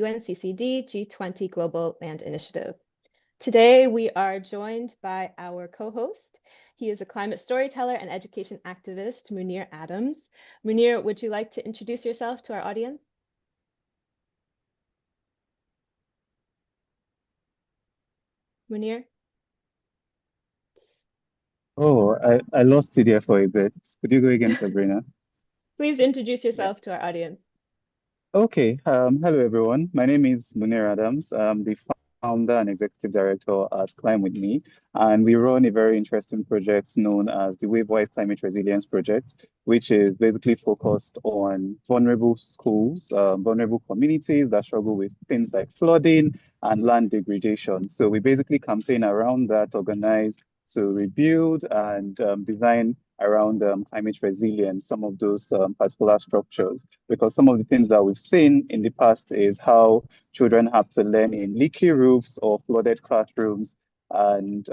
UNCCD G20 Global Land Initiative. Today, we are joined by our co-host. He is a climate storyteller and education activist, Munir Adams. Munir, would you like to introduce yourself to our audience? Munir? Oh, I lost it there for a bit. Could you go again, Sabrina? Please introduce Yeah. yourself to our audience. Okay. Hello, everyone. My name is Munir Adams. I'm the founder and executive director at Climb With Me, and we run a very interesting project known as the Wavewise Climate Resilience Project, which is basically focused on vulnerable schools, vulnerable communities that struggle with things like flooding and land degradation. So we basically campaign around that, organize to rebuild and design around climate resilience, some of those particular structures, because some of the things that we've seen in the past is how children have to learn in leaky roofs or flooded classrooms. And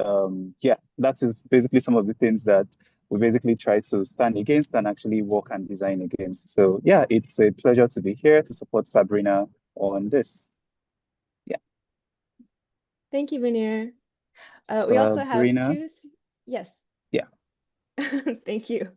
yeah, that is basically some of the things that we basically try to stand against and actually work and design against. So yeah, it's a pleasure to be here to support Sabrina on this. Yeah. Thank you, Munir. We also have Sabrina, yes, yeah. thank you.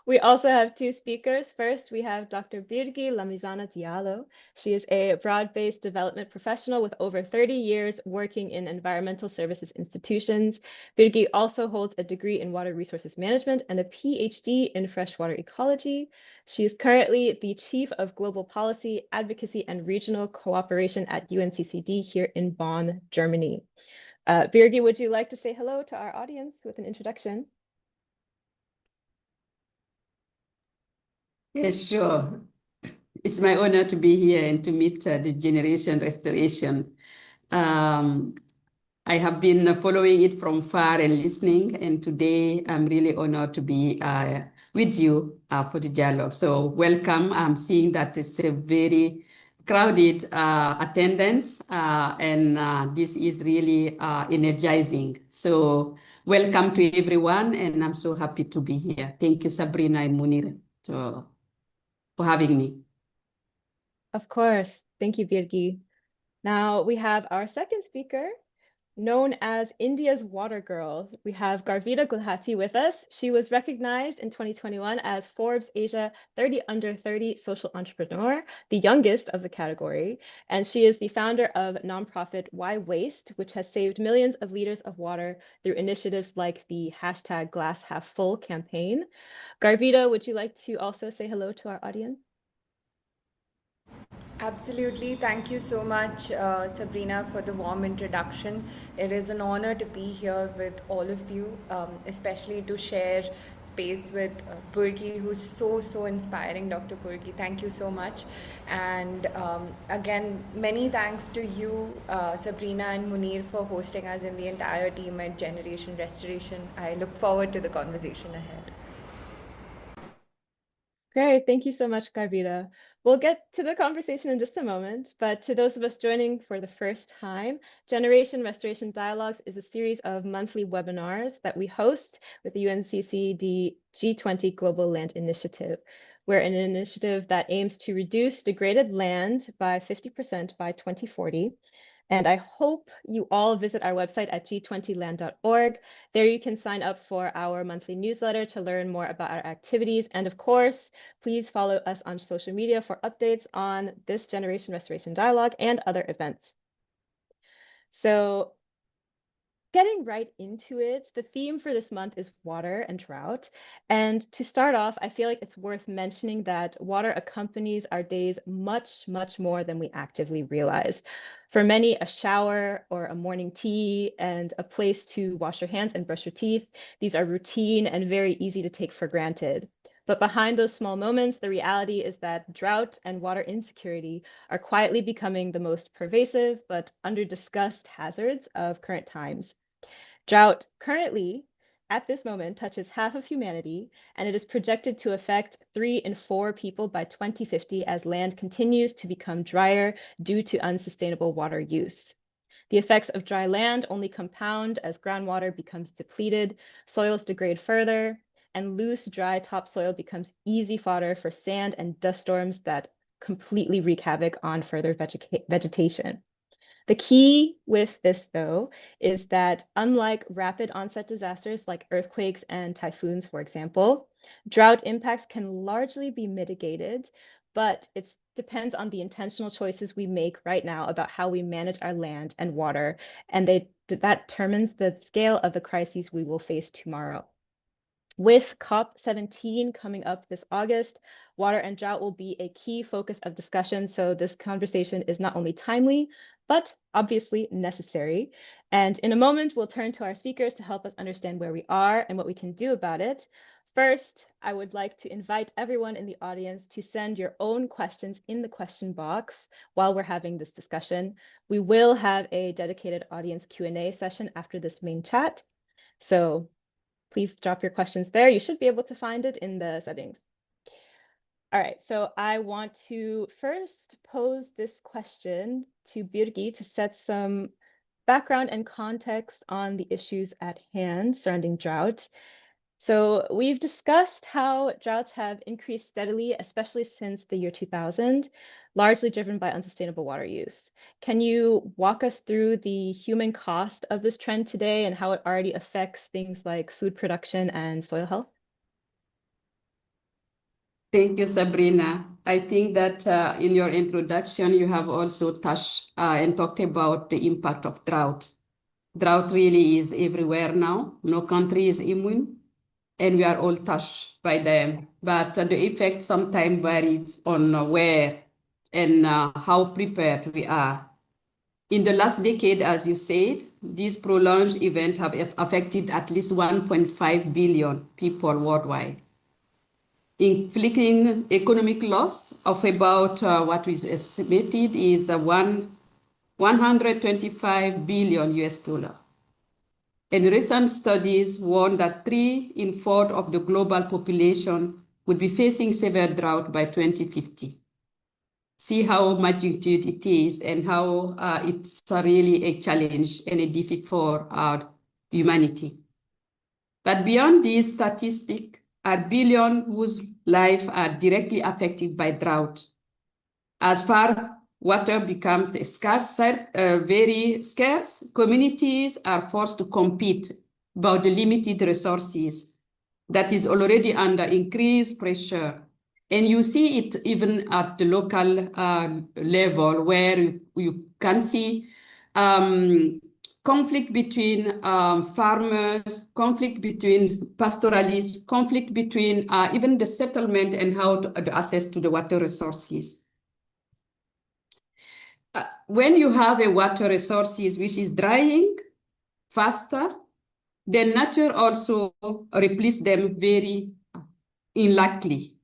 We also have two speakers. First, we have Dr. Birguy Lamizana Diallo. She is a broad-based development professional with over 30 years working in environmental services institutions. Birguy also holds a degree in water resources management and a PhD in freshwater ecology. She is currently the Chief of Global Policy, Advocacy, and Regional Cooperation at UNCCD here in Bonn, Germany. Birguy, would you like to say hello to our audience with an introduction? Yes, sure. It's my honor to be here and to meet the Generation Restoration. I have been following it from far and listening, and today I'm really honored to be with you for the dialogue. So welcome. I'm seeing that it's a very crowded attendance, and this is really energizing. So welcome to everyone, and I'm so happy to be here. Thank you, Sabrina and Munir, for having me. Of course. Thank you, Birgi. Now we have our second speaker, known as India's Water Girl. We have Garvita Gulhati with us. She was recognized in 2021 as Forbes Asia 30 Under 30 Social Entrepreneur, the youngest of the category. And she is the founder of nonprofit Why Waste, which has saved millions of liters of water through initiatives like the #GlassHalfFull campaign. Garvita, would you like to also say hello to our audience? Absolutely. Thank you so much, Sabrina, for the warm introduction. It is an honor to be here with all of you, especially to share space with Birgi, who's so inspiring. Dr. Birgi, thank you so much. And again, many thanks to you, Sabrina and Munir, for hosting us and the entire team at Generation Restoration. I look forward to the conversation ahead. Great, thank you so much, Garvita. We'll get to the conversation in just a moment, but to those of us joining for the first time, Generation Restoration Dialogues is a series of monthly webinars that we host with the UNCCD G20 Global Land Initiative. We're an initiative that aims to reduce degraded land by 50% by 2040. And I hope you all visit our website at g20land.org. There you can sign up for our monthly newsletter to learn more about our activities. And of course, please follow us on social media for updates on this Generation Restoration Dialogue and other events. So getting right into it, the theme for this month is water and drought. And to start off, I feel like it's worth mentioning that water accompanies our days much more than we actively realize. For many, a shower or a morning tea and a place to wash your hands and brush your teeth, these are routine and very easy to take for granted. But behind those small moments, the reality is that drought and water insecurity are quietly becoming the most pervasive but under-discussed hazards of current times. Drought currently, at this moment, touches half of humanity, and it is projected to affect 3 in 4 people by 2050 as land continues to become drier due to unsustainable water use. The effects of dry land only compound as groundwater becomes depleted, soils degrade further, and loose, dry topsoil becomes easy fodder for sand and dust storms that completely wreak havoc on further vegetation. The key with this, though, is that unlike rapid onset disasters like earthquakes and typhoons, for example, drought impacts can largely be mitigated, but it depends on the intentional choices we make right now about how we manage our land and water, and that determines the scale of the crises we will face tomorrow. With COP17 coming up this August, water and drought will be a key focus of discussion. So this conversation is not only timely, but obviously necessary. And in a moment, we'll turn to our speakers to help us understand where we are and what we can do about it. First, I would like to invite everyone in the audience to send your own questions in the question box while we're having this discussion. We will have a dedicated audience Q&A session after this main chat. So please drop your questions there. You should be able to find it in the settings. All right, so I want to first pose this question to Birguy to set some background and context on the issues at hand surrounding drought. So we've discussed how droughts have increased steadily, especially since the year 2000, largely driven by unsustainable water use. Can you walk us through the human cost of this trend today and how it already affects things like food production and soil health? Thank you, Sabrina. I think that in your introduction, you have also touched and talked about the impact of drought. Drought really is everywhere now. No country is immune, and we are all touched by them. But the effect sometimes varies on where and how prepared we are. In the last decade, as you said, these prolonged events have affected at least 1.5 billion people worldwide, inflicting economic loss of about what is estimated is 125 billion US dollar. And recent studies warn that 3 in 4 of the global population would be facing severe drought by 2050. See how magnitude it is and how it's really a challenge and a defeat for humanity. But beyond these statistics, are billions whose lives are directly affected by drought. As far water becomes very scarce, communities are forced to compete about the limited resources that is already under increased pressure. And you see it even at the local level where you can see conflict between farmers, conflict between pastoralists, conflict between even the settlement and how the access to the water resources. When you have a water resources which is drying faster, then nature also replaces them very unlikely.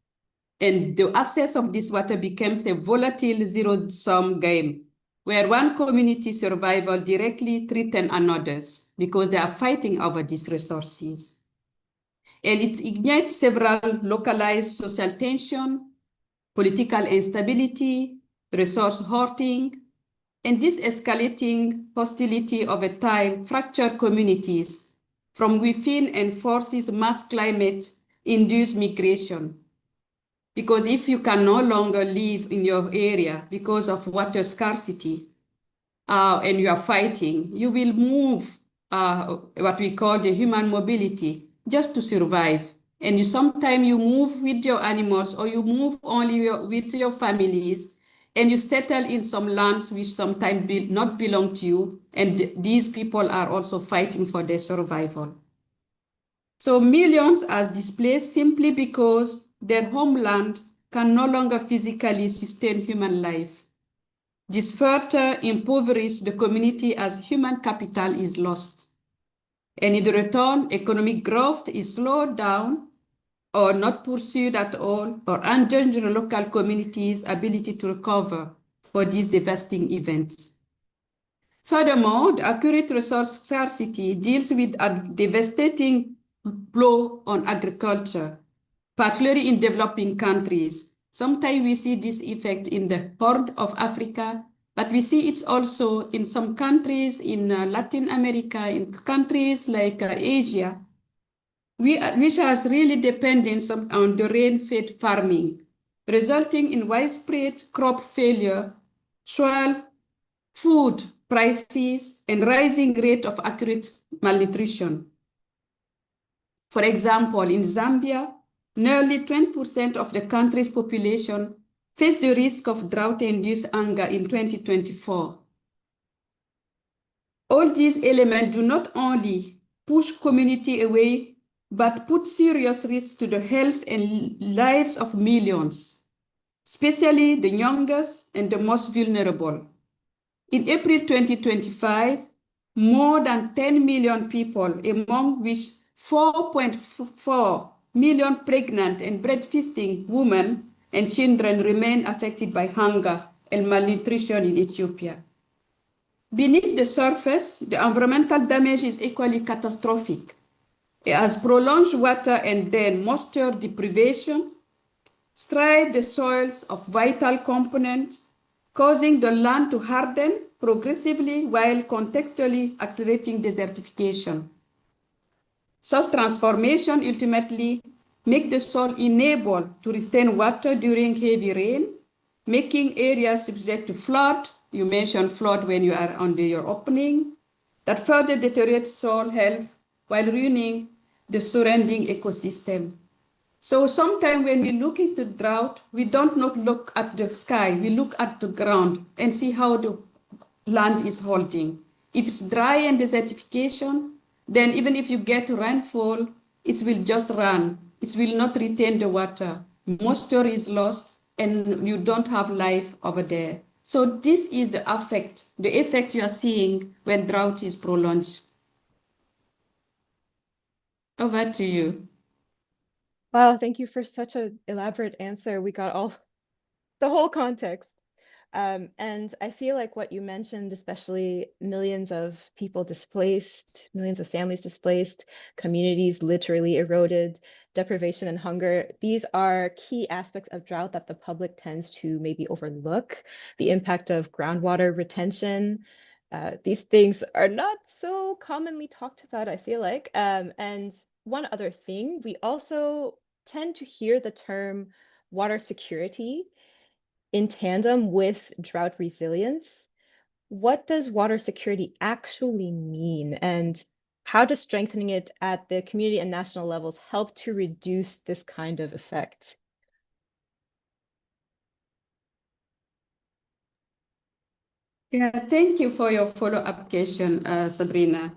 And the access of this water becomes a volatile zero-sum game, where one community survival directly threatens another's because they are fighting over these resources. And it ignites several localized social tension, political instability, resource hoarding, and this escalating hostility over time fracture communities from within and forces mass climate-induced migration. Because if you can no longer live in your area because of water scarcity and you are fighting, you will move what we call the human mobility just to survive. And sometimes you move with your animals or you move only with your families and you settle in some lands which sometimes not belong to you. And these people are also fighting for their survival. So millions are displaced simply because their homeland can no longer physically sustain human life. This further impoverishes the community as human capital is lost. And in the return, economic growth is slowed down or not pursued at all, or endanger local communities' ability to recover for these devastating events. Furthermore, the accurate resource scarcity deals with a devastating blow on agriculture, particularly in developing countries. Sometimes we see this effect in the Horn of Africa, but we see it also in some countries in Latin America, in countries like Asia, which has really dependence on the rain-fed farming. resulting in widespread crop failure, soil, food prices, and rising rate of acute malnutrition. For example, in Zambia, nearly 20% of the country's population face the risk of drought-induced hunger in 2024. All these elements do not only push community away, but put serious risk to the health and lives of millions, especially the youngest and the most vulnerable. In April 2025, more than 10 million people, among which 4.4 million pregnant and breastfeeding women and children, remain affected by hunger and malnutrition in Ethiopia. Beneath the surface, the environmental damage is equally catastrophic. As prolonged water and then moisture deprivation strip the soils of vital components, causing the land to harden progressively while contextually accelerating desertification. Such transformation ultimately make the soil unable to retain water during heavy rain, making areas subject to flood. You mentioned flood when you are under your opening, that further deteriorates soil health while ruining the surrounding ecosystem. So sometimes when we look into drought, we don't not look at the sky, we look at the ground and see how the land is holding. If it's dry and desertification, then even if you get rainfall, it will just run. It will not retain the water. Moisture is lost and you don't have life over there. So this is the effect you are seeing when drought is prolonged. Over to you. Wow, thank you for such an elaborate answer. We got the whole context. And I feel like what you mentioned, especially millions of people displaced, millions of families displaced, communities literally eroded, deprivation and hunger, these are key aspects of drought that the public tends to maybe overlook. The impact of groundwater retention. These things are not so commonly talked about, I feel like. And one other thing, we also tend to hear the term water security in tandem with drought resilience. What does water security actually mean? And how does strengthening it at the community and national levels help to reduce this kind of effect? Yeah, thank you for your follow-up question, Sabrina.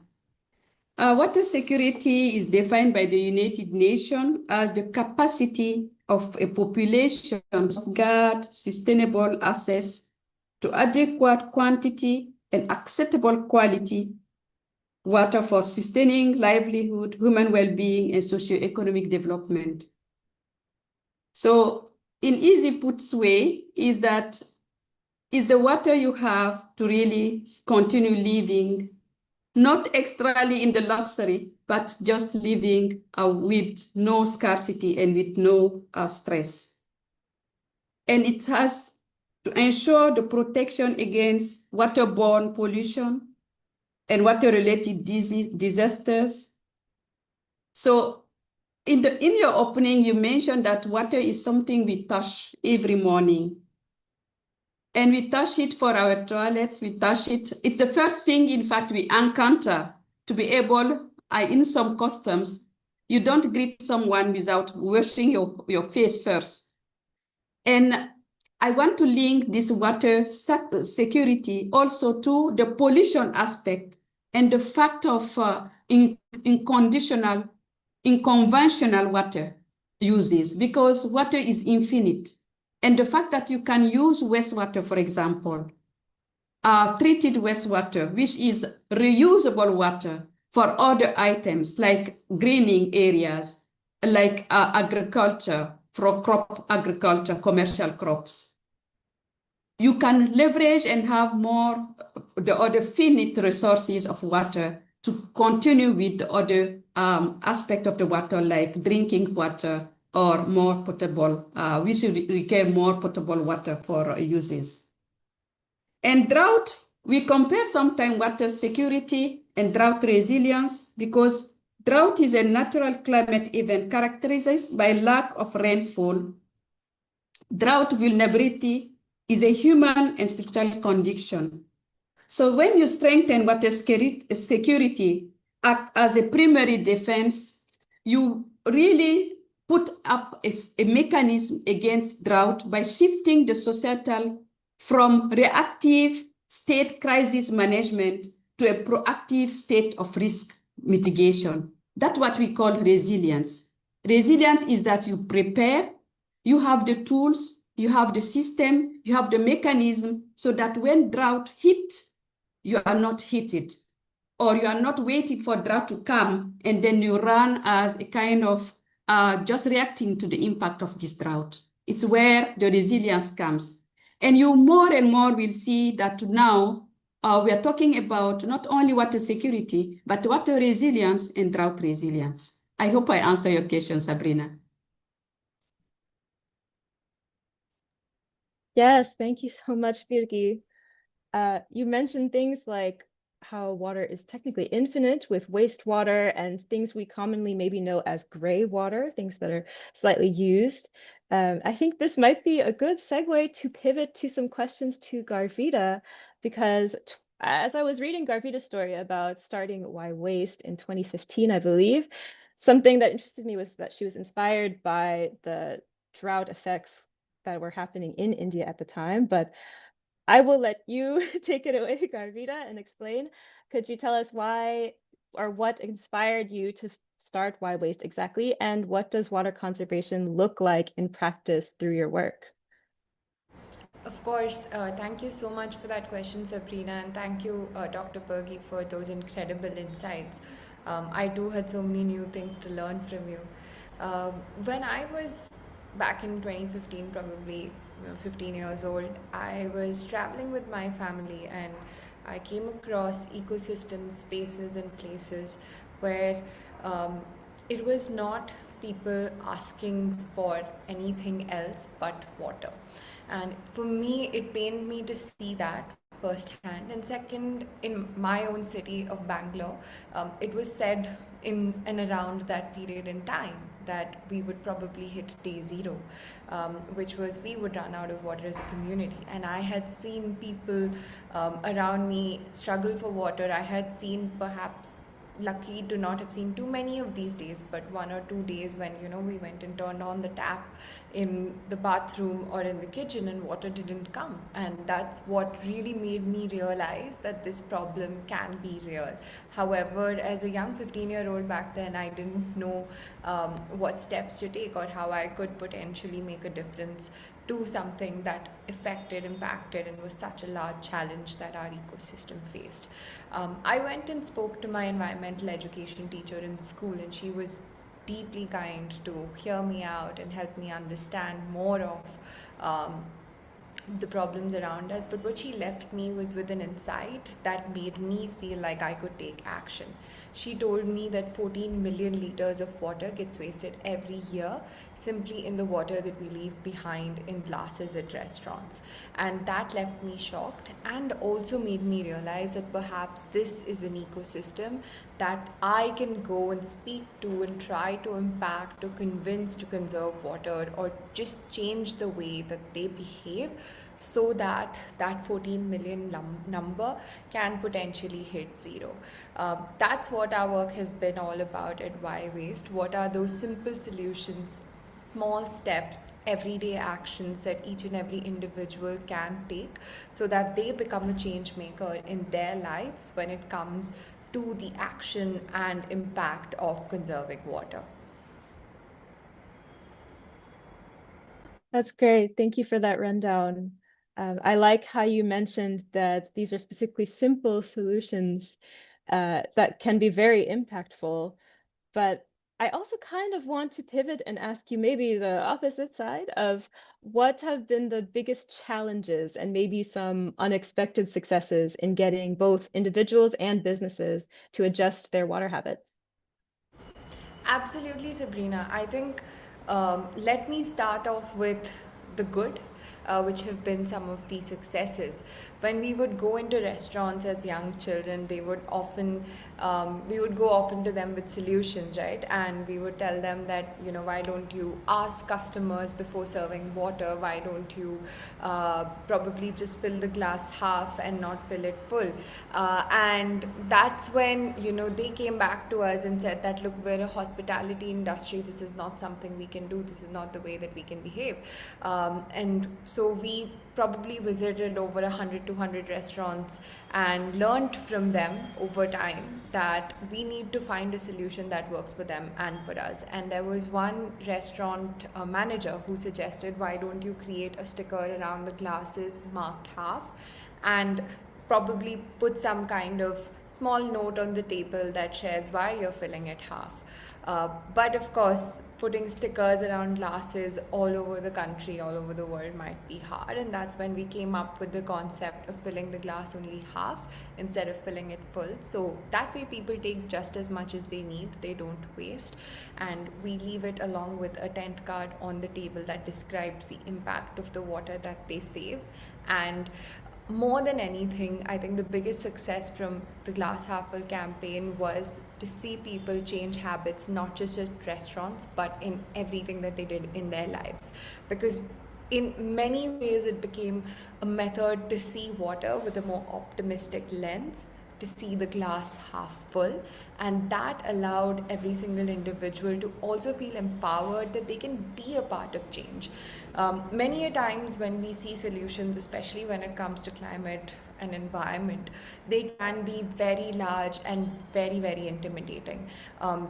Water security is defined by the United Nations as the capacity of a population to guard sustainable access to adequate quantity and acceptable quality water for sustaining livelihood, human well-being, and socio-economic development. So in easy puts way is that is the water you have to really continue living, not extrally in the luxury, but just living with no scarcity and with no stress. And it has to ensure the protection against waterborne pollution and water-related disasters. So in your opening, you mentioned that water is something we touch every morning. And we touch it for our toilets, we touch it. It's the first thing, in fact, we encounter to be able, in some customs, you don't greet someone without washing your face first. And I want to link this water security also to the pollution aspect and the fact of unconventional water uses, because water is infinite. And the fact that you can use wastewater, for example, treated wastewater, which is reusable water for other items like greening areas, like agriculture, for crop agriculture, commercial crops. You can leverage and have more the other finite resources of water to continue with the other aspect of the water, like drinking water, or more potable, we should require more potable water for uses. And drought, we compare sometimes water security and drought resilience, because drought is a natural climate event characterized by lack of rainfall drought vulnerability is a human and structural condition. So when you strengthen water security act as a primary defense, you really put up a mechanism against drought by shifting the societal from reactive state crisis management to a proactive state of risk mitigation. That's what we call resilience. Resilience is that you prepare, you have the tools, you have the system, you have the mechanism, so that when drought hits, you are not hit it, or you are not waiting for drought to come and then you run as a kind of just reacting to the impact of this drought. It's where the resilience comes. And you more and more will see that now we are talking about not only water security, but water resilience and drought resilience. I hope I answer your question, Sabrina. Yes, thank you so much, Birguy. You mentioned things like how water is technically infinite with wastewater and things we commonly maybe know as gray water, things that are slightly used. I think this might be a good segue to pivot to some questions to Garvita, because as I was reading Garvita's story about starting Why Waste in 2015, I believe, something that interested me was that she was inspired by the drought effects that were happening in India at the time. But I will let you take it away, Garvita, and explain. Could you tell us why or what inspired you to start Why Waste exactly? And what does water conservation look like in practice through your work? Of course, thank you so much for that question, Sabrina, and thank you, Dr. Birguy, for those incredible insights. I too had so many new things to learn from you. When I was back in 2015, probably 15 years old, I was traveling with my family and I came across ecosystem spaces and places where it was not people asking for anything else but water. And for me, it pained me to see that firsthand. And second, in my own city of Bangalore, it was said in and around that period in time that we would probably hit day zero, which was we would run out of water as a community. And I had seen people around me struggle for water. I had seen, perhaps lucky to not have seen too many of these days, but 1 or 2 days when we went and turned on the tap in the bathroom or in the kitchen and water didn't come. And that's what really made me realize that this problem can be real. However, as a young 15-year-old back then, I didn't know what steps to take or how I could potentially make a difference to something that impacted, and was such a large challenge that our ecosystem faced. I went and spoke to my environmental education teacher in school, and she was deeply kind to hear me out and help me understand more of the problems around us. But what she left me was with an insight that made me feel like I could take action. She told me that 14 million liters of water gets wasted every year simply in the water that we leave behind in glasses at restaurants. And that left me shocked and also made me realize that perhaps this is an ecosystem that I can go and speak to and try to impact, to convince to conserve water, or just change the way that they behave, so that that 14 million number can potentially hit zero. That's what our work has been all about at Why Waste. What are those simple solutions, small steps, everyday actions that each and every individual can take so that they become a change maker in their lives when it comes to the action and impact of conserving water. That's great. Thank you for that rundown. I like how you mentioned that these are specifically simple solutions that can be very impactful, but I also kind of want to pivot and ask you maybe the opposite side of what have been the biggest challenges and maybe some unexpected successes in getting both individuals and businesses to adjust their water habits. Absolutely, Sabrina. I think let me start off with the good. which have been some of the successes. When we would go into restaurants as young children, they would often, we would go often to them with solutions, right? And we would tell them that, why don't you ask customers before serving water? Why don't you probably just fill the glass half and not fill it full? And that's when, they came back to us and said that, look, we're a hospitality industry. This is not something we can do. This is not the way that we can behave. And so we probably visited over 100 to 200 restaurants and learned from them over time that we need to find a solution that works for them and for us. And there was one restaurant manager who suggested, why don't you create a sticker around the glasses marked half and probably put some kind of small note on the table that shares why you're filling it half. But of course, putting stickers around glasses all over the country, all over the world might be hard. And that's when we came up with the concept of filling the glass only half instead of filling it full. So that way people take just as much as they need, they don't waste. And we leave it along with a tent card on the table that describes the impact of the water that they save. And more than anything, I think the biggest success from the Glass Half Full campaign was to see people change habits, not just at restaurants, but in everything that they did in their lives. Because in many ways, it became a method to see water with a more optimistic lens, to see the glass half full, and that allowed every single individual to also feel empowered that they can be a part of change. Many a times when we see solutions, especially when it comes to climate and environment, they can be very large and very, very intimidating.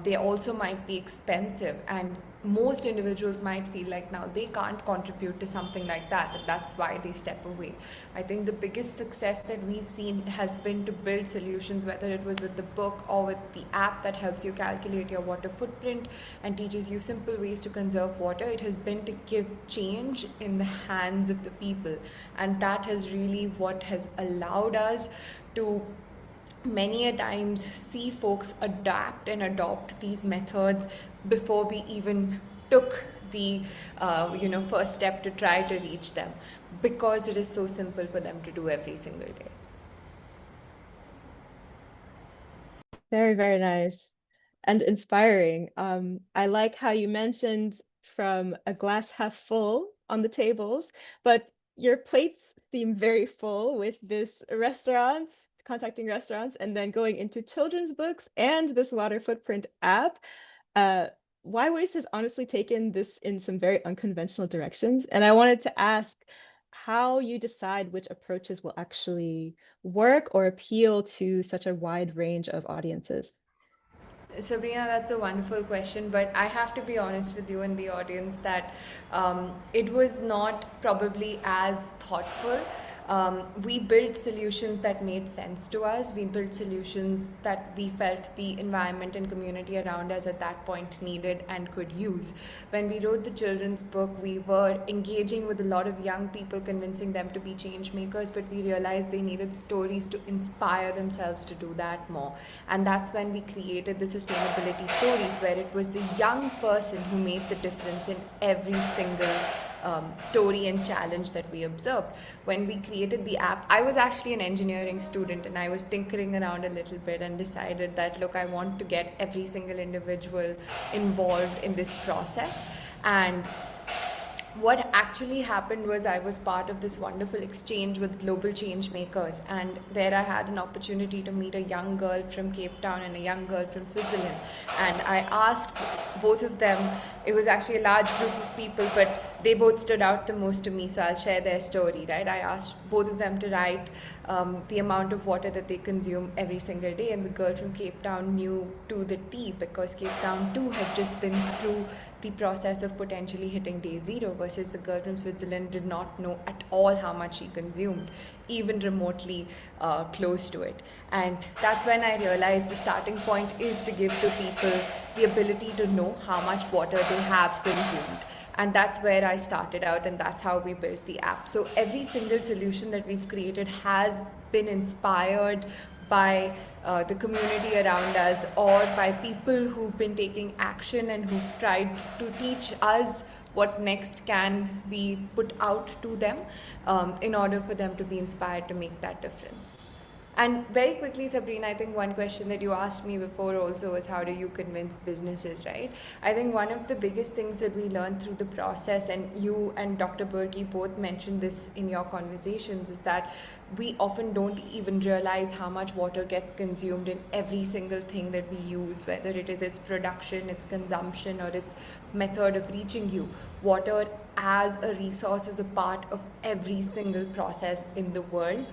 They also might be expensive, and most individuals might feel like now they can't contribute to something like that, and that's why they step away. I think the biggest success that we've seen has been to build solutions, whether it was with the book or with the app that helps you calculate your water footprint and teaches you simple ways to conserve water. It has been to give change in the hands of the people, and that has really what has allowed us to many a times see folks adapt and adopt these methods before we even took the first step to try to reach them, because it is so simple for them to do every single day. Very, very nice and inspiring. I like how you mentioned from a glass half full on the tables, but your plates seem very full with this restaurants, contacting restaurants, and then going into children's books and this water footprint app. Why Waste has honestly taken this in some very unconventional directions. And I wanted to ask how you decide which approaches will actually work or appeal to such a wide range of audiences. Sabrina, that's a wonderful question, but I have to be honest with you and the audience that it was not probably as thoughtful. We built solutions that made sense to us. We built solutions that we felt the environment and community around us at that point needed and could use. When we wrote the children's book, we were engaging with a lot of young people, convincing them to be change makers, but we realized they needed stories to inspire themselves to do that more. And that's when we created the sustainability stories, where it was the young person who made the difference in every single story and challenge that we observed. When we created the app, I was actually an engineering student, and I was tinkering around a little bit and decided that, look, I want to get every single individual involved in this process. And what actually happened was I was part of this wonderful exchange with global change makers, and there I had an opportunity to meet a young girl from Cape Town and a young girl from Switzerland. And I asked both of them, it was actually a large group of people, but they both stood out the most to me, so I'll share their story, right? I asked both of them to write the amount of water that they consume every single day, and the girl from Cape Town knew to the T, because Cape Town too had just been through the process of potentially hitting day zero, versus the girl from Switzerland did not know at all how much she consumed, even remotely close to it. And that's when I realized the starting point is to give to people the ability to know how much water they have consumed. And that's where I started out, and that's how we built the app. So every single solution that we've created has been inspired by the community around us, or by people who've been taking action and who've tried to teach us what next can we put out to them in order for them to be inspired to make that difference. And very quickly, Sabrina, I think one question that you asked me before also was how do you convince businesses, right? I think one of the biggest things that we learned through the process, and you and Dr. Birguy both mentioned this in your conversations, is that we often don't even realize how much water gets consumed in every single thing that we use, whether it is its production, its consumption, or its method of reaching you. Water as a resource is a part of every single process in the world.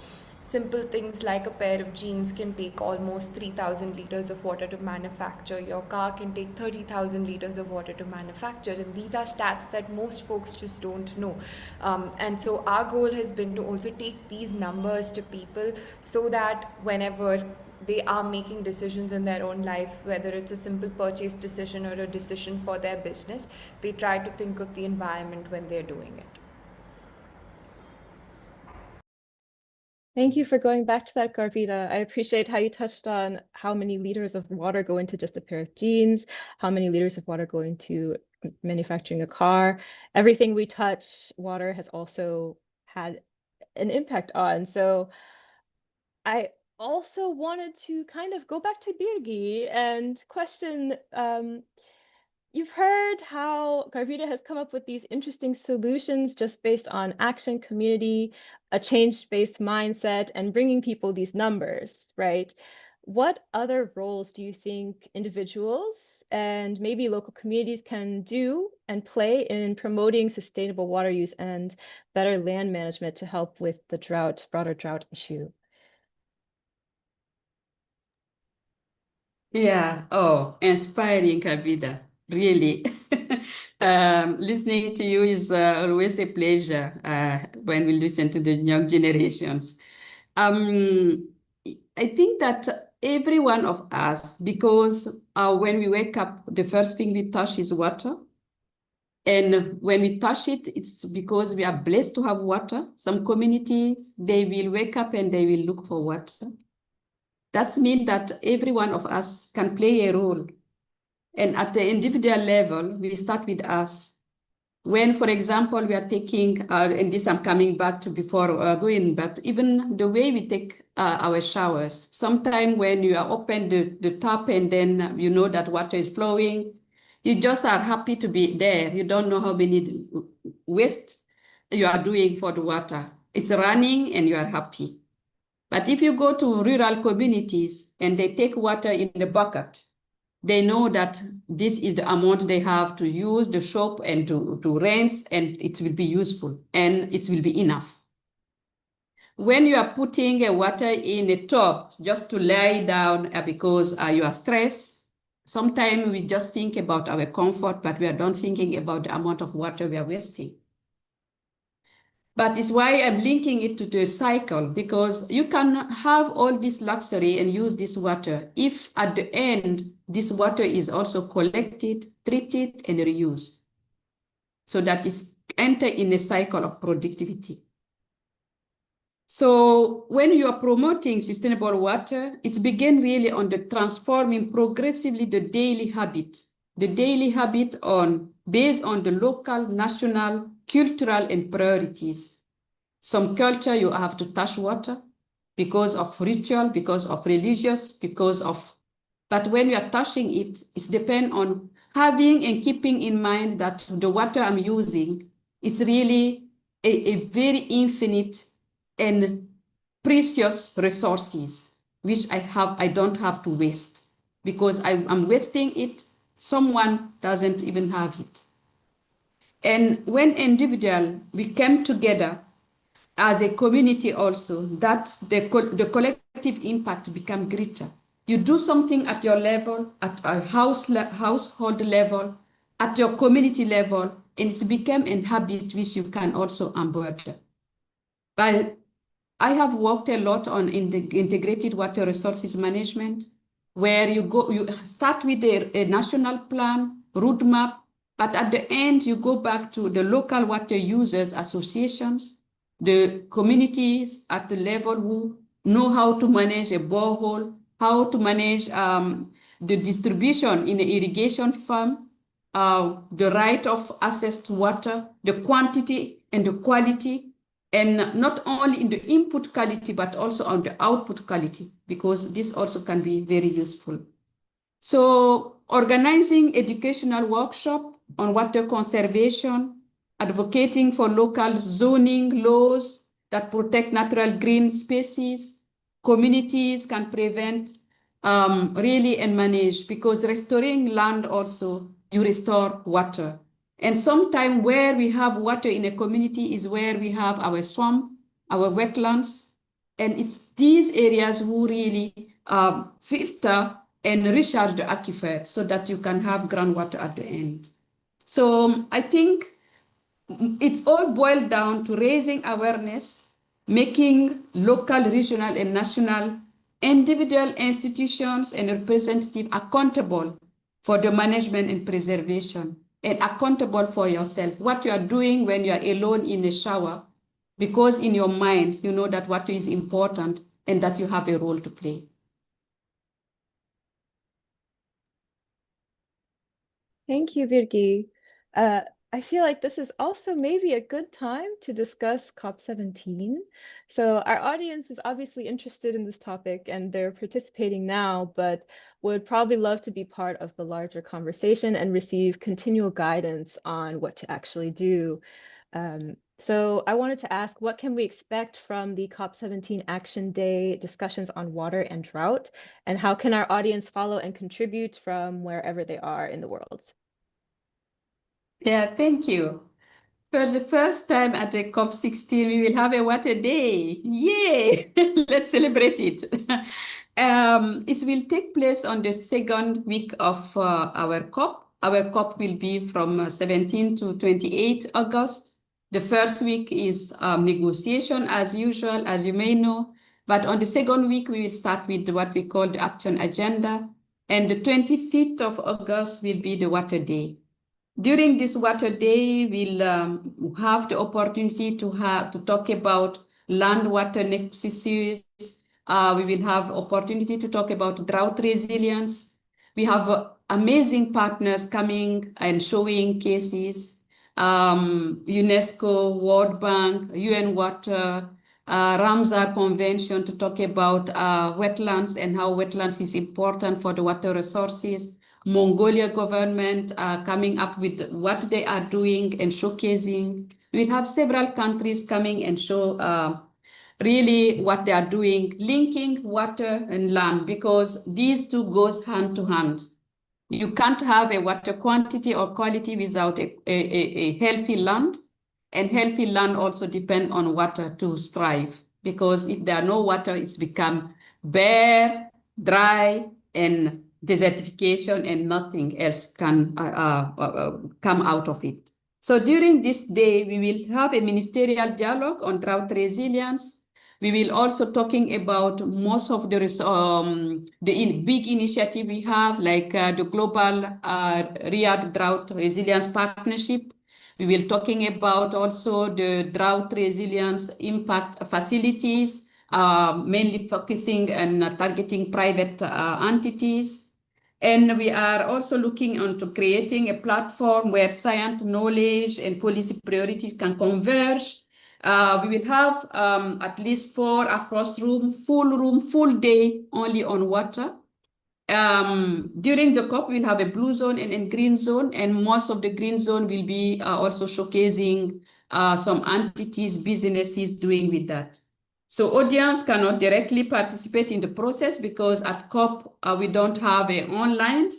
Simple things like a pair of jeans can take almost 3,000 liters of water to manufacture. Your car can take 30,000 liters of water to manufacture. And these are stats that most folks just don't know. And so our goal has been to also take these numbers to people so that whenever they are making decisions in their own life, whether it's a simple purchase decision or a decision for their business, they try to think of the environment when they're doing it. Thank you for going back to that, Garvita. I appreciate how you touched on how many liters of water go into just a pair of jeans, how many liters of water go into manufacturing a car. Everything we touch, water has also had an impact on. So I also wanted to kind of go back to Birguy and question, you've heard how Garvita has come up with these interesting solutions just based on action, community, a change-based mindset, and bringing people these numbers, right? What other roles do you think individuals and maybe local communities can do and play in promoting sustainable water use and better land management to help with the drought, broader drought issue? Yeah, oh, inspiring, Kavita, really. Listening to you is always a pleasure when we listen to the young generations. I think that every one of us, because when we wake up, the first thing we touch is water. And when we touch it, it's because we are blessed to have water. Some communities, they will wake up and they will look for water. That means that every one of us can play a role. And at the individual level, we start with us. When, for example, we are taking, and this I'm coming back to before going, but even the way we take our showers, sometimes when you are open the tap and then you know that water is flowing, you just are happy to be there. You don't know how many waste you are doing for the water. It's running and you are happy. But if you go to rural communities and they take water in the bucket, they know that this is the amount they have to use the soap and to rinse, and it will be useful and it will be enough. When you are putting water in a tub just to lie down because you are stressed, sometimes we just think about our comfort, but we are not thinking about the amount of water we are wasting. But it's why I'm linking it to the cycle, because you can have all this luxury and use this water if at the end, this water is also collected, treated, and reused. So that is enter in a cycle of productivity. So when you are promoting sustainable water, it begins really on the transforming progressively the daily habit based on the local, national, cultural, and priorities. Some culture, you have to touch water because of ritual, because of religious, but when you are touching it, it depends on having and keeping in mind that the water I'm using is really a very infinite and precious resources, which I don't have to waste, because I'm wasting it, someone doesn't even have it. And when individual, we came together as a community also, that the collective impact become greater. You do something at your level, at a household level, at your community level, and it's become a habit which you can also embody. But I have worked a lot on integrated water resources management, where you start with a national plan, roadmap, but at the end, you go back to the local water users associations, the communities at the level who know how to manage a borehole, how to manage the distribution in an irrigation farm, the right of access to water, the quantity and the quality, and not only in the input quality, but also on the output quality, because this also can be very useful. So organizing educational workshop on water conservation, advocating for local zoning laws that protect natural green spaces, communities can prevent really and manage, because restoring land also, you restore water. And sometimes where we have water in a community is where we have our swamp, our wetlands, and it's these areas who really filter and recharge the aquifer so that you can have groundwater at the end. So I think it's all boiled down to raising awareness, making local, regional, and national individual institutions and representatives accountable for the management and preservation, and accountable for yourself. What you are doing when you are alone in a shower, because in your mind, you know that water is important and that you have a role to play. Thank you, Birguy. I feel like this is also maybe a good time to discuss COP17. So our audience is obviously interested in this topic and they're participating now, but would probably love to be part of the larger conversation and receive continual guidance on what to actually do. So I wanted to ask, what can we expect from the COP17 Action Day discussions on water and drought? And how can our audience follow and contribute from wherever they are in the world? Yeah, thank you. For the first time at the COP16, we will have a water day. Yay! Let's celebrate it. It will take place on the second week of our COP. Our COP will be from 17 to 28 August. The first week is negotiation as usual, as you may know. But on the second week, we will start with what we call the action agenda. And the 25th of August will be the water day. During this water day, we'll have the opportunity to talk about land water nexuses. We will have opportunity to talk about drought resilience. We have amazing partners coming and showing cases. UNESCO, World Bank, UN Water, Ramsar Convention to talk about wetlands and how wetlands is important for the water resources. Mongolia government coming up with what they are doing and showcasing. We have several countries coming and show really what they are doing, linking water and land, because these two goes hand to hand. You can't have a water quantity or quality without a healthy land, and healthy land also depend on water to thrive, because if there are no water, it's become bare, dry, and desertification, and nothing else can come out of it. So during this day, we will have a ministerial dialogue on drought resilience. We will also talking about most of the big initiative we have, like the global Riyadh Drought Resilience Partnership. We will talking about also the drought resilience impact facilities, mainly focusing and targeting private entities. And we are also looking into creating a platform where science, knowledge, and policy priorities can converge. We will have at least 4 across full day only on water. During the COP, we'll have a blue zone and a green zone, and most of the green zone will be also showcasing some entities, businesses doing with that. So audience cannot directly participate in the process because at COP, we don't have an online,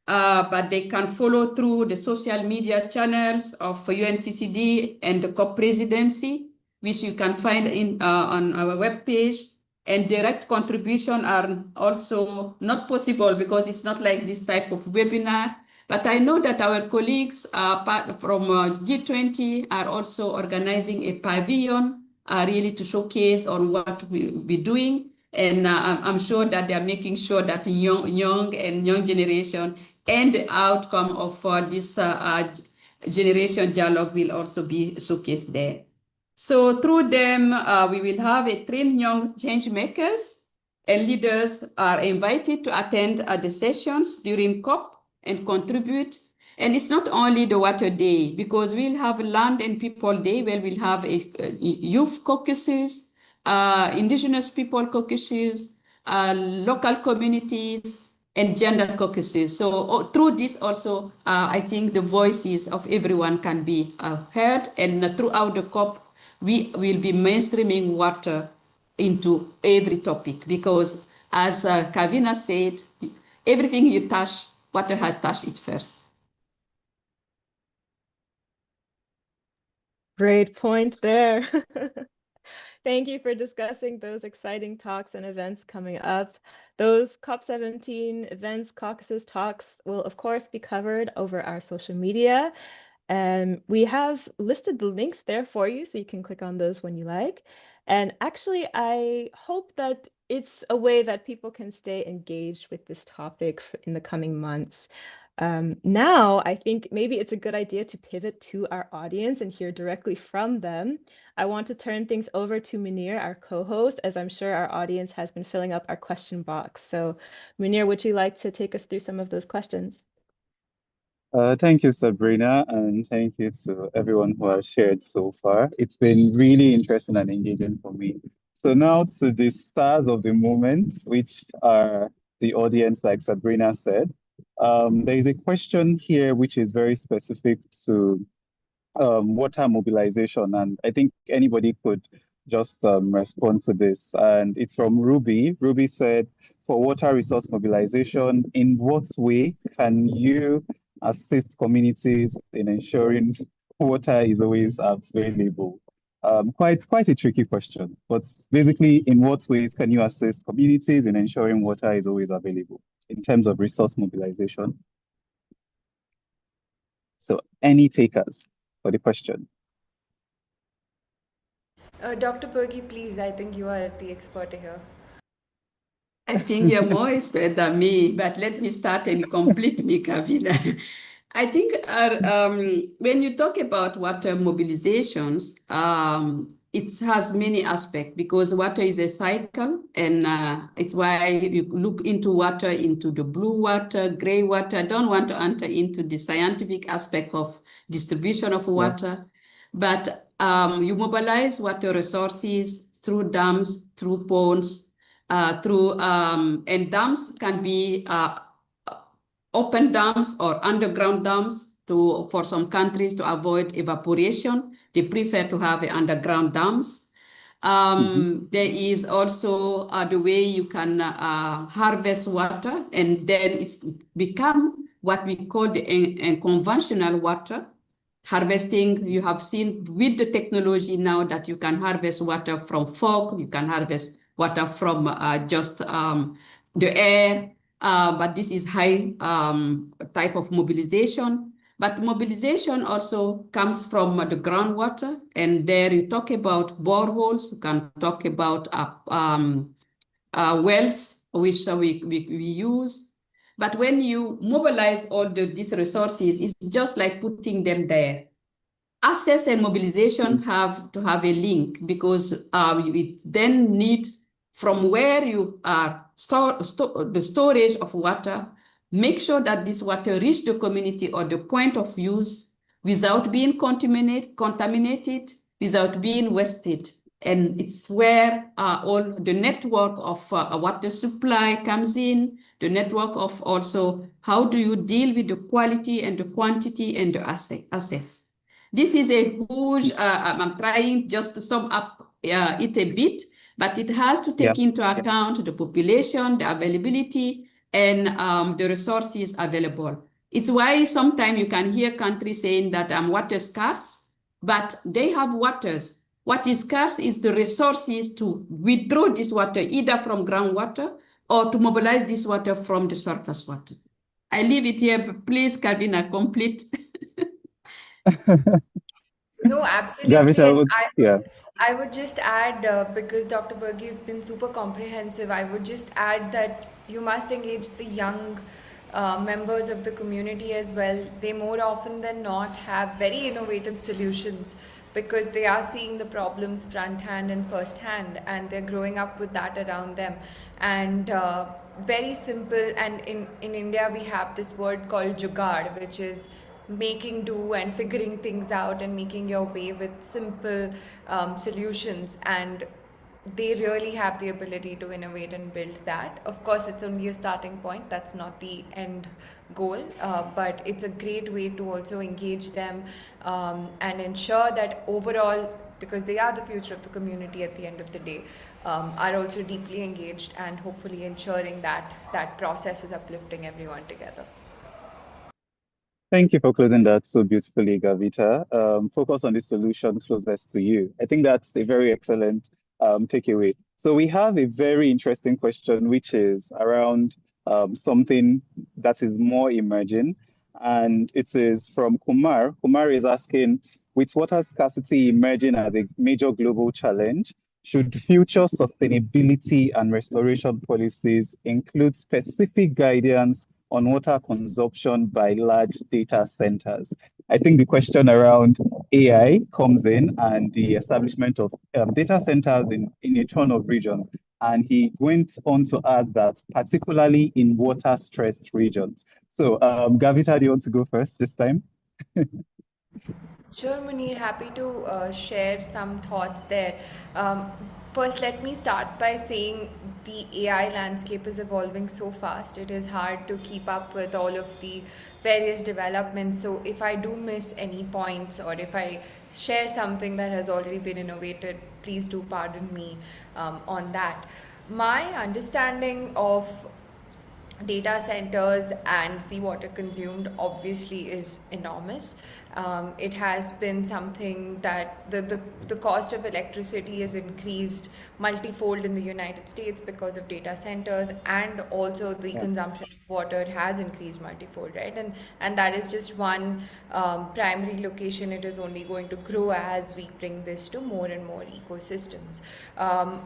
but they can follow through the social media channels of UNCCD and the COP presidency, which you can find on our webpage. And direct contribution are also not possible because it's not like this type of webinar. But I know that our colleagues from G20 are also organizing a pavilion really to showcase on what we'll be doing. And I'm sure that they're making sure that young generation and the outcome of this generation dialogue will also be showcased there. So through them, we will have a trained young change makers, and leaders are invited to attend the sessions during COP and contribute. And it's not only the Water Day, because we'll have Land and People Day, where we'll have youth caucuses, indigenous people caucuses, local communities, and gender caucuses. So through this also, I think the voices of everyone can be heard, and throughout the COP, we will be mainstreaming water into every topic, because as Kavina said, everything you touch, water has touched it first. Great point there. Thank you for discussing those exciting talks and events coming up. Those COP17 events, caucuses, talks will, of course, be covered over our social media. And we have listed the links there for you, so you can click on those when you like. And actually, I hope that it's a way that people can stay engaged with this topic in the coming months. Now, I think maybe it's a good idea to pivot to our audience and hear directly from them. I want to turn things over to Munir, our co-host, as I'm sure our audience has been filling up our question box. So Munir, would you like to take us through some of those questions? Thank you, Sabrina, and thank you to everyone who has shared so far. It's been really interesting and engaging for me. So now to the stars of the moment, which are the audience, like Sabrina said. There is a question here which is very specific to water mobilization, and I think anybody could just respond to this. And it's from Ruby. Ruby said, for water resource mobilization, in what way can you assist communities in ensuring water is always available? Quite a tricky question, but basically, in what ways can you assist communities in ensuring water is always available in terms of resource mobilization? So, any takers for the question? Dr. Birguy, please, I think you are the expert here. I think you're more expert than me, but let me start and complete me, Kavina. I think when you talk about water mobilizations, it has many aspects, because water is a cycle, and it's why you look into water, into the blue water, gray water. I don't want to enter into the scientific aspect of distribution of water, but you mobilize water resources through dams, through ponds, and dams can be open dams or underground dams. For some countries to avoid evaporation, they prefer to have underground dams. There is also the way you can harvest water, and then it's become what we call the conventional water harvesting. You have seen with the technology now that you can harvest water from fog, you can harvest water from just the air, but this is high type of mobilization. But mobilization also comes from the groundwater, and there you talk about boreholes, you can talk about wells, which we use. But when you mobilize all these resources, it's just like putting them there. Access and mobilization have to have a link, because it then needs, from where you store the storage of water, make sure that this water reach the community or the point of use without being contaminated, without being wasted. And it's where all the network of water supply comes in, the network of also how do you deal with the quality and the quantity and the access. This is a huge, I'm trying just to sum up it a bit, but it has to take into account the population, the availability, and the resources available. It's why sometimes you can hear countries saying that water scarce, but they have waters. What is scarce is the resources to withdraw this water, either from groundwater or to mobilize this water from the surface water. I leave it here, but please, Kavina, complete. No, absolutely. Garvita, And I would just add, because Dr. Birguy has been super comprehensive, I would just add that you must engage the young members of the community as well. They more often than not have very innovative solutions, because they are seeing the problems front hand and first hand, and they're growing up with that around them. And very simple, and in India we have this word called jugaad, which is making do and figuring things out and making your way with simple solutions, and they really have the ability to innovate and build that. Of course, it's only a starting point, that's not the end goal, but it's a great way to also engage them and ensure that overall, because they are the future of the community at the end of the day, are also deeply engaged and hopefully ensuring that that process is uplifting everyone together. Thank you for closing that so beautifully, Garvita. Focus on the solution closest to you. I think that's a very excellent takeaway. So we have a very interesting question, which is around something that is more emerging. And it is from Kumar. Kumar is asking, with water scarcity emerging as a major global challenge, should future sustainability and restoration policies include specific guidance on water consumption by large data centers? I think the question around AI comes in and the establishment of data centers in a ton of regions. And he went on to add that particularly in water-stressed regions. So Gavita, do you want to go first this time? Sure, Munir, happy to share some thoughts there. First, let me start by saying the AI landscape is evolving so fast. It is hard to keep up with all of the various developments. So, if I do miss any points or if I share something that has already been innovated, please do pardon me on that. My understanding of data centers and the water consumed obviously is enormous. It has been something that the cost of electricity has increased multifold in the United States because of data centers, and also the consumption of water has increased multifold, right? And that is just one primary location. It is only going to grow as we bring this to more and more ecosystems.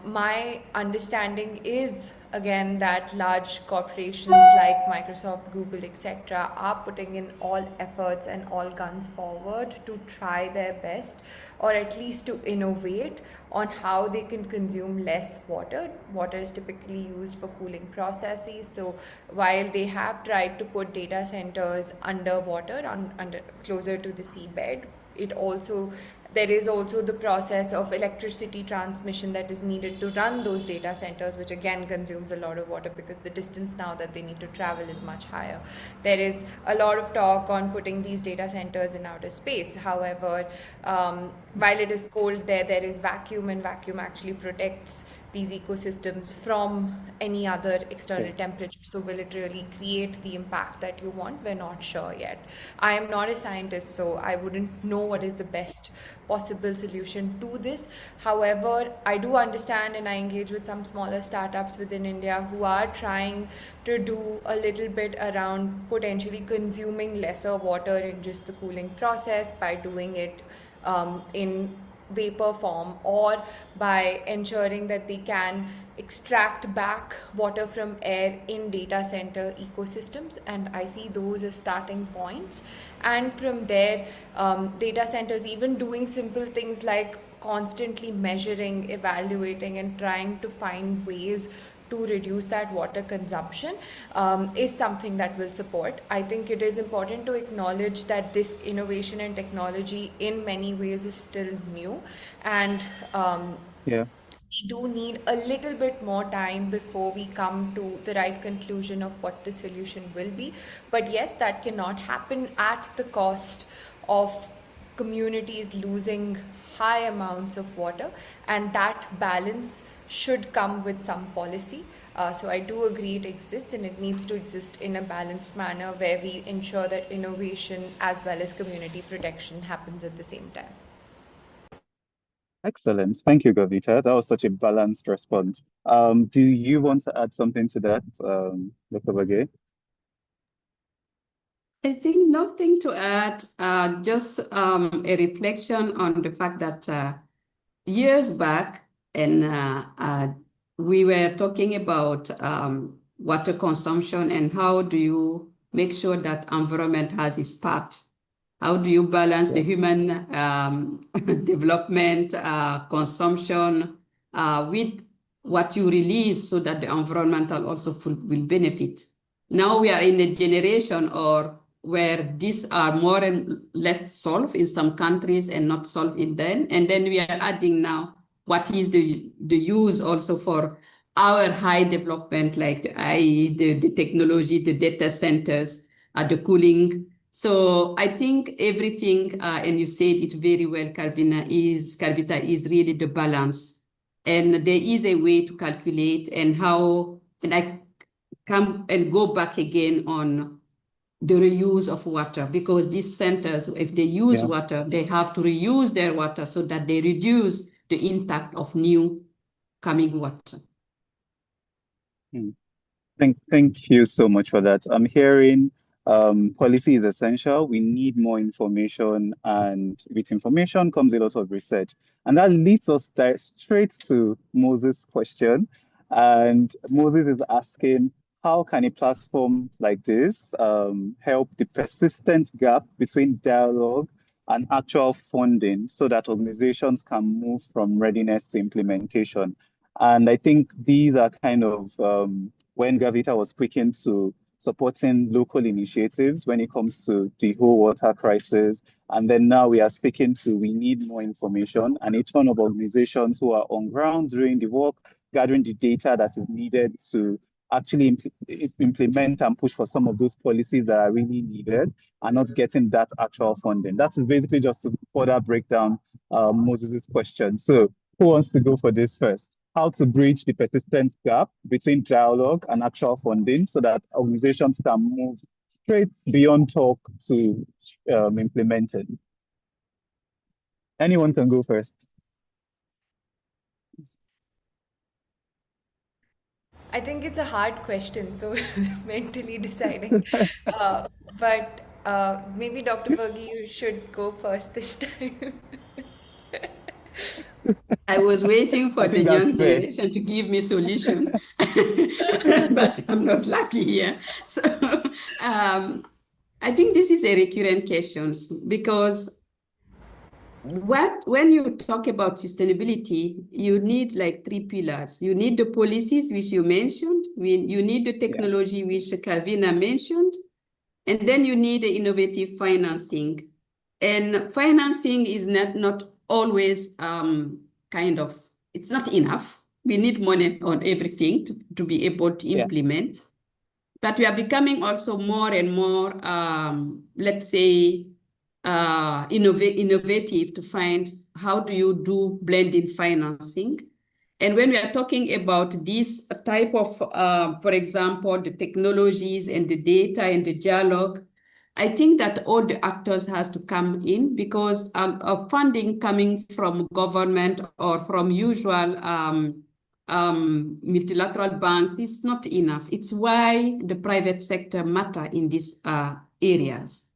My understanding is, again, that large corporations like Microsoft, Google, etc. are putting in all efforts and all guns forward to try their best, or at least to innovate on how they can consume less water. Water is typically used for cooling processes. So while they have tried to put data centers underwater, under closer to the seabed, there is also the process of electricity transmission that is needed to run those data centers, which again consumes a lot of water because the distance now that they need to travel is much higher. There is a lot of talk on putting these data centers in outer space. However, while it is cold there is vacuum, and vacuum actually protects these ecosystems from any other external temperature. So will it really create the impact that you want? We're not sure yet. I am not a scientist, so I wouldn't know what is the best possible solution to this. However, I do understand, and I engage with some smaller startups within India who are trying to do a little bit around potentially consuming lesser water in just the cooling process by doing it in vapor form, or by ensuring that they can extract back water from air in data center ecosystems. And I see those as starting points. And from there, data centers even doing simple things like constantly measuring, evaluating, and trying to find ways to reduce that water consumption is something that will support. I think it is important to acknowledge that this innovation and technology in many ways is still new, and we do need a little bit more time before we come to the right conclusion of what the solution will be. But yes, that cannot happen at the cost of communities losing high amounts of water, and that balance should come with some policy. So I do agree it exists, and it needs to exist in a balanced manner where we ensure that innovation as well as community protection happens at the same time. Excellent. Thank you, Gavita. That was such a balanced response. Do you want to add something to that, Dr. Birguy? I think nothing to add, just a reflection on the fact that years back, and we were talking about water consumption and how do you make sure that environment has its part. How do you balance the human development, consumption with what you release so that the environmental also will benefit? Now we are in a generation or where these are more and less solved in some countries and not solved in them. And then we are adding now what is the use also for our high development, like the technology, the data centers, the cooling. So I think everything, and you said it very well, Garvita, is really the balance. And there is a way to calculate and how, and I come and go back again on the reuse of water, because these centers, if they use water, they have to reuse their water so that they reduce the impact of new coming water. Thank you so much for that. I'm hearing policy is essential. We need more information, and with information comes a lot of research. And that leads us straight to Moses' question. And Moses is asking, how can a platform like this help the persistent gap between dialogue and actual funding so that organizations can move from readiness to implementation? And I think these are kind of when Garvita was speaking to supporting local initiatives when it comes to the whole water crisis. And then now we are speaking to, we need more information, and a ton of organizations who are on ground doing the work, gathering the data that is needed to actually implement and push for some of those policies that are really needed and not getting that actual funding. That is basically just to further break down Moses's question. So who wants to go for this first? How to bridge the persistent gap between dialogue and actual funding so that organizations can move straight beyond talk to implemented. Anyone can go first. I think it's a hard question, so mentally deciding. But maybe Dr. Birguy, you should go first this time. I was waiting for the young fair. generation to give me solution, but I'm not lucky here. So I think this is a recurrent question, because when you talk about sustainability, you need like three pillars. You need the policies, which you mentioned. You need the technology, which Garvita mentioned. And then you need the innovative financing. And financing is not always it's not enough. We need money on everything to be able to implement. But we are becoming also more and more, let's say, innovative to find how do you do blended financing. And when we are talking about this type of, for example, the technologies and the data and the dialogue, I think that all the actors has to come in, because funding coming from government or from usual multilateral banks is not enough. It's why the private sector matter in these areas.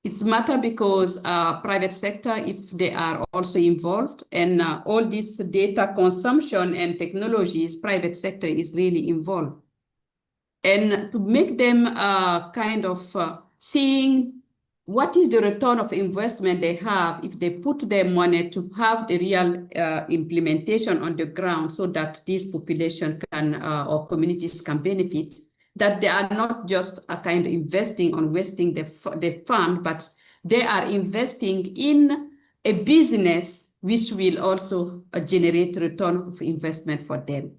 It's matter because private sector, if they are also involved, and all this data consumption and technologies, private sector is really involved. And to make them seeing what is the return of investment they have if they put their money to have the real implementation on the ground, so that this population can or communities can benefit, that they are not just a kind of investing on wasting the fund, but they are investing in a business which will also generate return of investment for them.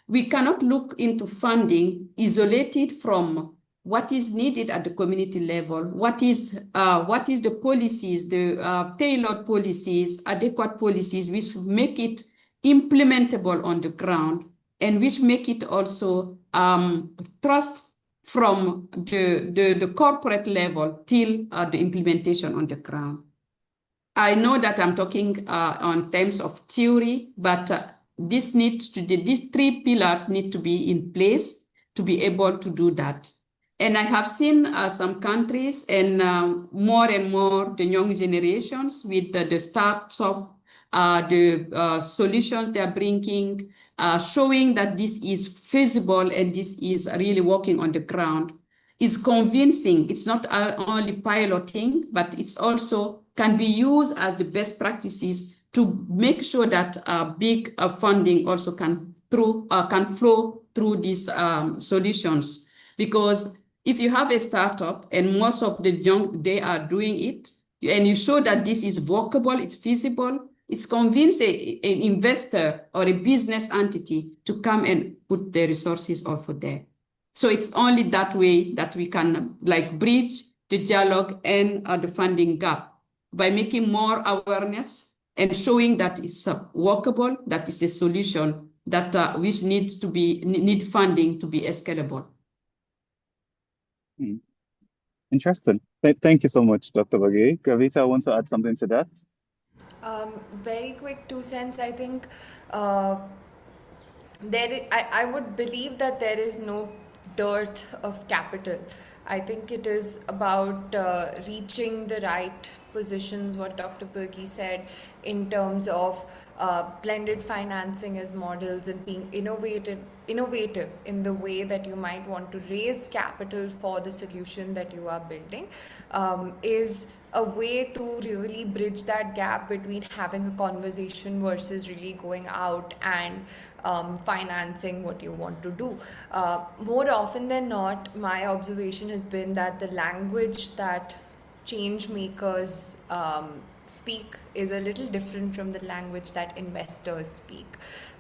We cannot look into funding isolated from what is needed at the community level, what is the policies, the tailored policies, adequate policies, which make it implementable on the ground, and which make it also trust from the corporate level till the implementation on the ground. I know that I'm talking on terms of theory, but these three pillars need to be in place to be able to do that. And I have seen some countries and more the young generations with the startup, the solutions they are bringing, showing that this is feasible and this is really working on the ground, is convincing. It's not only piloting, but it's also can be used as the best practices to make sure that big funding also can flow through these solutions. Because if you have a startup and most of the young, they are doing it, and you show that this is workable, it's feasible, it's convince an investor or a business entity to come and put the resources over there. So it's only that way that we can like bridge the dialogue and the funding gap by making more awareness and showing that it's workable, that is a solution that which needs to be need funding to be scalable. Interesting. Thank you so much, Dr. Birguy. Garvita, I want to add something to that. Very quick 2 cents. I think I would believe that there is no dearth of capital. I think it is about reaching the right positions, what Dr. Birguy said, in terms of blended financing as models and being innovative in the way that you might want to raise capital for the solution that you are building, is a way to really bridge that gap between having a conversation versus really going out and financing what you want to do. More often than not, my observation has been that the language that change makers speak is a little different from the language that investors speak.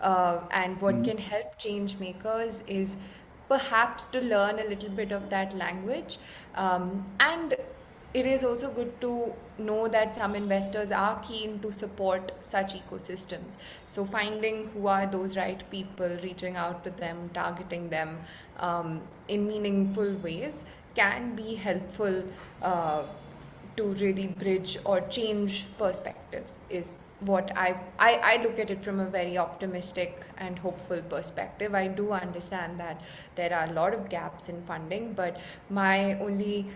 And what can help change makers is perhaps to learn a little bit of that language. And it is also good to know that some investors are keen to support such ecosystems. So finding who are those right people, reaching out to them, targeting them in meaningful ways can be helpful to really bridge or change perspectives is what I look at it from a very optimistic and hopeful perspective. I do understand that there are a lot of gaps in funding, but my only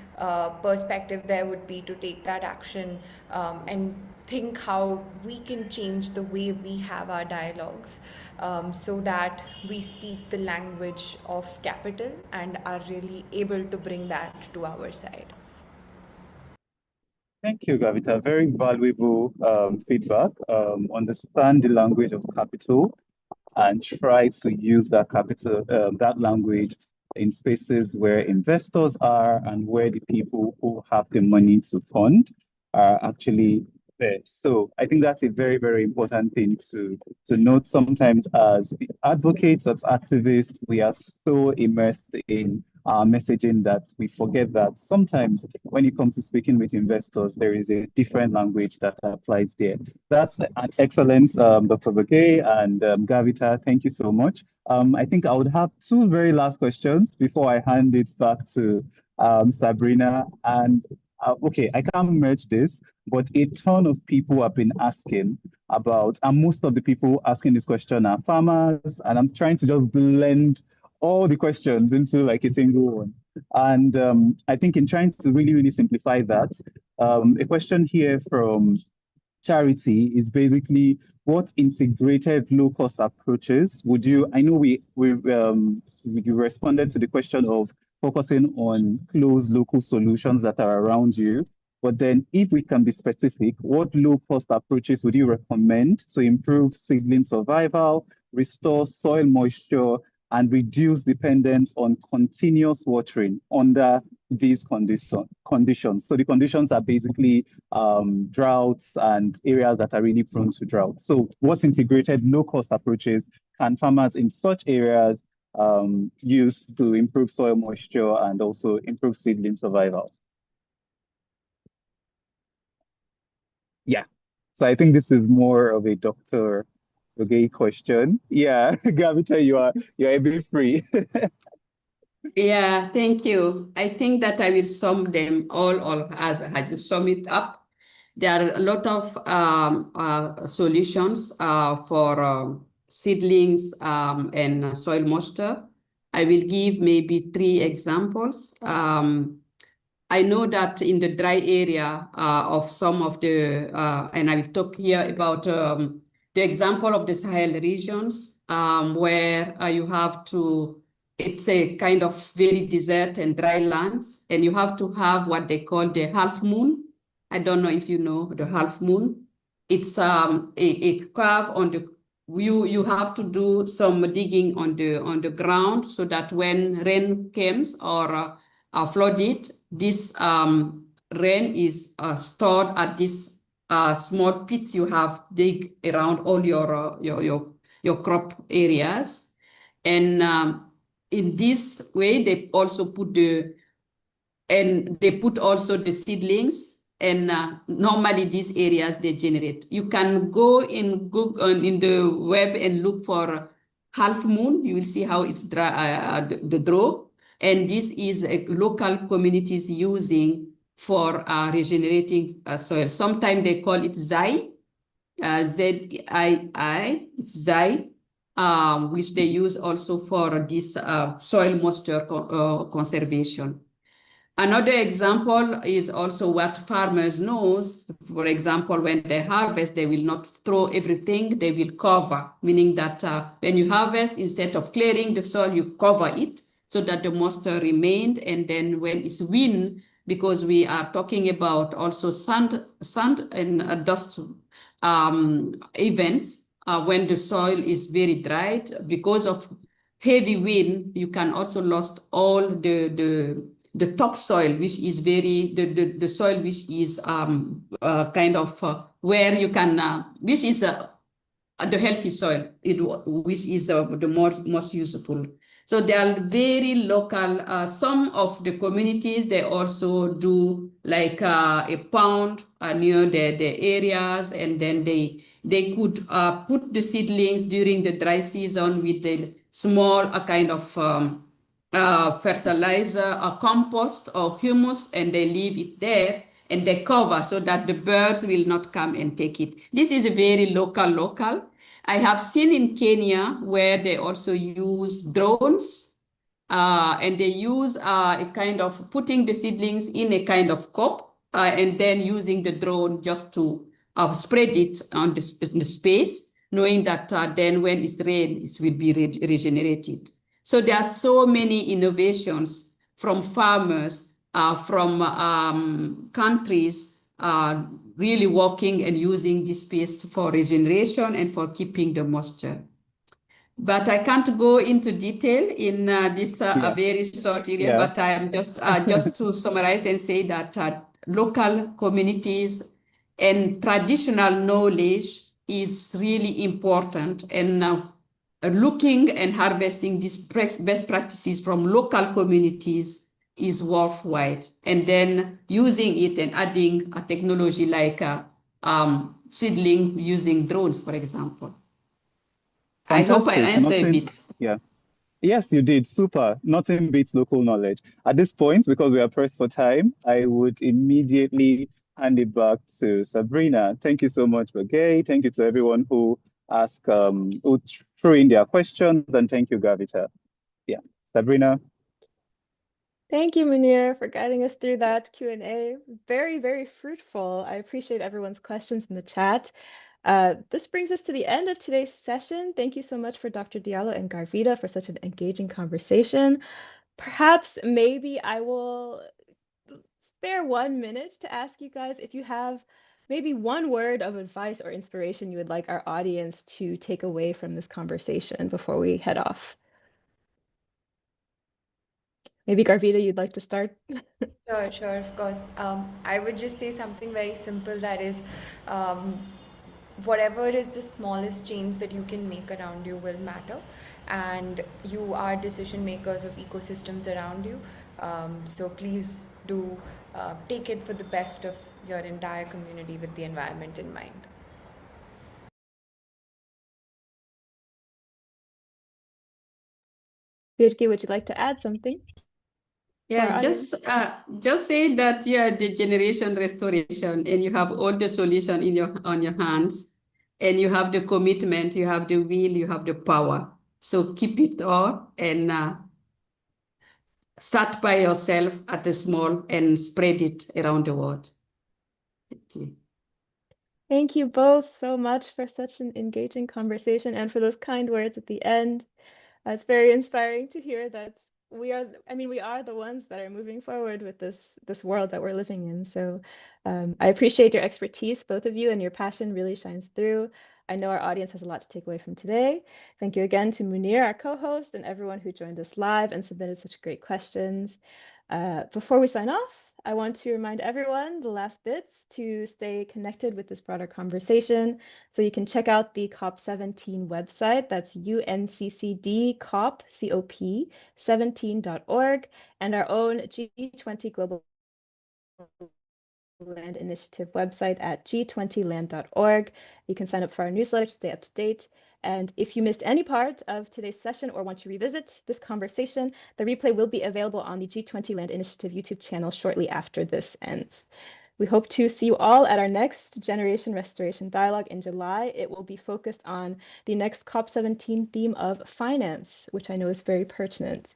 perspective there would be to take that action and think how we can change the way we have our dialogues so that we speak the language of capital and are really able to bring that to our side. Thank you, Garvita. Very valuable feedback. Understand the language of capital and try to use that capital, that language in spaces where investors are and where the people who have the money to fund are actually there. So I think that's a very, very important thing to note. Sometimes as advocates, as activists, we are so immersed in our messaging that we forget that sometimes when it comes to speaking with investors, there is a different language that applies there. That's an excellent, Dr. Birguy and Garvita. Thank you so much. I think I would have two very last questions before I hand it back to Sabrina. And okay, I can't merge this, but a ton of people have been asking about, and most of the people asking this question are farmers, and I'm trying to just blend all the questions into like a single one. And I think in trying to really, really simplify that, a question here from Charity is basically what integrated low-cost approaches would you, I know you responded to the question of focusing on closed local solutions that are around you, but then if we can be specific, what low-cost approaches would you recommend to improve seedling survival, restore soil moisture, and reduce dependence on continuous watering under these conditions. So the conditions are basically droughts and areas that are really prone to drought. So what integrated low-cost approaches can farmers in such areas use to improve soil moisture and also improve seedling survival? Yeah, so I think this is more of a Dr. Birguy question. Yeah, Garvita, you're a bit free. Yeah, thank you. I think that I will sum them all as you sum it up. There are a lot of solutions for seedlings and soil moisture. I will give maybe 3 examples. I know that in the dry area of some of the, and I will talk here about the example of the Sahel regions where you have to, it's a kind of very desert and dry lands, and you have to have what they call the half moon. I don't know if you know the half moon. It's a curve on the, you have to do some digging on the ground so that when rain comes or flooded, this rain is stored at this small pit you have dig around all your crop areas. And in this way, they also put also the seedlings, and normally these areas they generate. You can go in Google in the web and look for half moon. You will see how it's the draw, and this is a local communities using for regenerating soil. Sometimes they call it ZII, ZII, it's ZII, which they use also for this soil moisture conservation. Another example is also what farmers knows. For example, when they harvest, they will not throw everything, they will cover, meaning that when you harvest, instead of clearing the soil, you cover it so that the moisture remained. And then when it's wind, because we are talking about also sand and dust events, when the soil is very dried, because of heavy wind, you can also lose all the topsoil, which is the soil which is kind of where you can, which is the healthy soil, which is the most useful. So they are very local. Some of the communities, they also do like a pond near the areas, and then they could put the seedlings during the dry season with the small kind of fertilizer or compost or humus, and they leave it there and they cover so that the birds will not come and take it. This is a very local. I have seen in Kenya where they also use drones, and they use a kind of putting the seedlings in a kind of cup, and then using the drone just to spread it on the space, knowing that then when it's rain, it will be regenerated. So there are so many innovations from farmers, from countries really working and using this space for regeneration and for keeping the moisture. But I can't go into detail in this a very short area, but I am just to summarize and say that local communities and traditional knowledge is really important, and looking and harvesting these best practices from local communities is worthwhile, and then using it and adding a technology like seedling using drones, for example. I hope I answered a bit. Yeah. Yes, you did. Super. Nothing beats local knowledge. At this point, because we are pressed for time, I would immediately hand it back to Sabrina. Thank you so much, Birguy. Thank you to everyone who asked, who threw in their questions, and thank you, Garvita. Yeah, Sabrina. Thank you, Munir, for guiding us through that Q&A. Very, very fruitful. I appreciate everyone's questions in the chat. This brings us to the end of today's session. Thank you so much for Dr. Diallo and Garvita for such an engaging conversation. Perhaps maybe I will spare 1 minute to ask you guys if you have maybe one word of advice or inspiration you would like our audience to take away from this conversation before we head off. Maybe Garvita, you'd like to start? Sure, of course. I would just say something very simple, that is, whatever is the smallest change that you can make around you will matter, and you are decision makers of ecosystems around you. So please do take it for the best of your entire community with the environment in mind. Birguy, would you like to add something? Yeah, just say that you are the generation restoration, and you have all the solution on your hands, and you have the commitment, you have the will, you have the power. So keep it all, and start by yourself at the small and spread it around the world. Thank you. Thank you both so much for such an engaging conversation and for those kind words at the end. It's very inspiring to hear that we are the ones that are moving forward with this world that we're living in. So I appreciate your expertise, both of you, and your passion really shines through. I know our audience has a lot to take away from today. Thank you again to Munir, our co-host, and everyone who joined us live and submitted such great questions. Before we sign off, I want to remind everyone the last bits to stay connected with this broader conversation. So you can check out the COP17 website. That's UNCCD COP17.org, and our own G20 Global Land Initiative website at g20land.org. You can sign up for our newsletter to stay up to date. And if you missed any part of today's session or want to revisit this conversation, the replay will be available on the G20 Land Initiative YouTube channel shortly after this ends. We hope to see you all at our next Generation Restoration Dialogue in July. It will be focused on the next COP17 theme of finance, which I know is very pertinent.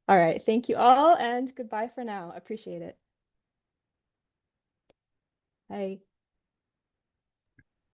All right, thank you all, and goodbye for now. Appreciate it. Bye.